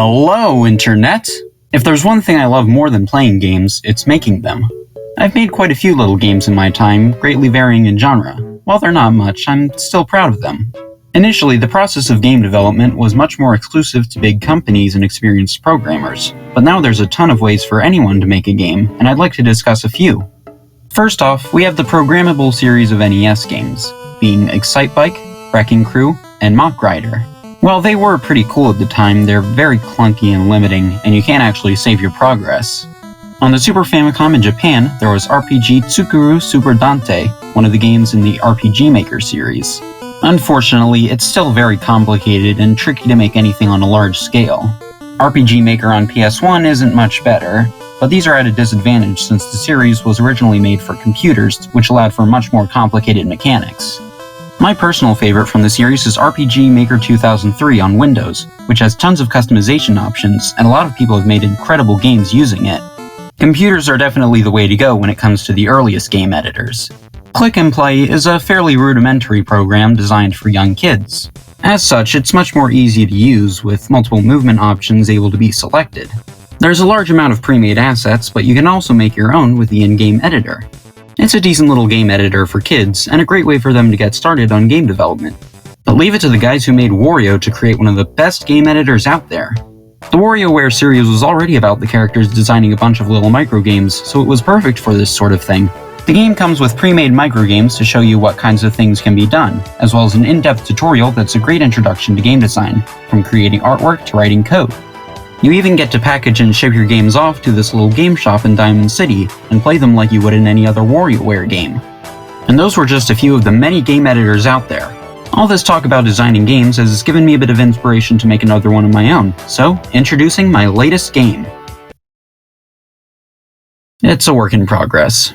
Hello, Internet! If there's one thing I love more than playing games, it's making them. I've made quite a few little games in my time, greatly varying in genre. While they're not much, I'm still proud of them. Initially, the process of game development was much more exclusive to big companies and experienced programmers, but now there's a ton of ways for anyone to make a game, and I'd like to discuss a few. First off, we have the programmable series of NES games, being Excitebike, Wrecking Crew, and Mach Rider. While they were pretty cool at the time, they're very clunky and limiting, and you can't actually save your progress. On the Super Famicom in Japan, there was RPG Tsukuru Super Dante, one of the games in the RPG Maker series. Unfortunately, it's still very complicated and tricky to make anything on a large scale. RPG Maker on PS1 isn't much better, but these are at a disadvantage since the series was originally made for computers, which allowed for much more complicated mechanics. My personal favorite from the series is RPG Maker 2003 on Windows, which has tons of customization options, and a lot of people have made incredible games using it. Computers are definitely the way to go when it comes to the earliest game editors. Click and Play is a fairly rudimentary program designed for young kids. As such, it's much more easy to use, with multiple movement options able to be selected. There's a large amount of pre-made assets, but you can also make your own with the in-game editor. It's a decent little game editor for kids, and a great way for them to get started on game development. But leave it to the guys who made Wario to create one of the best game editors out there. The WarioWare series was already about the characters designing a bunch of little microgames, so it was perfect for this sort of thing. The game comes with pre-made microgames to show you what kinds of things can be done, as well as an in-depth tutorial that's a great introduction to game design, from creating artwork to writing code. You even get to package and ship your games off to this little game shop in Diamond City, and play them like you would in any other WarioWare game. And those were just a few of the many game editors out there. All this talk about designing games has given me a bit of inspiration to make another one of my own, so introducing my latest game. It's a work in progress.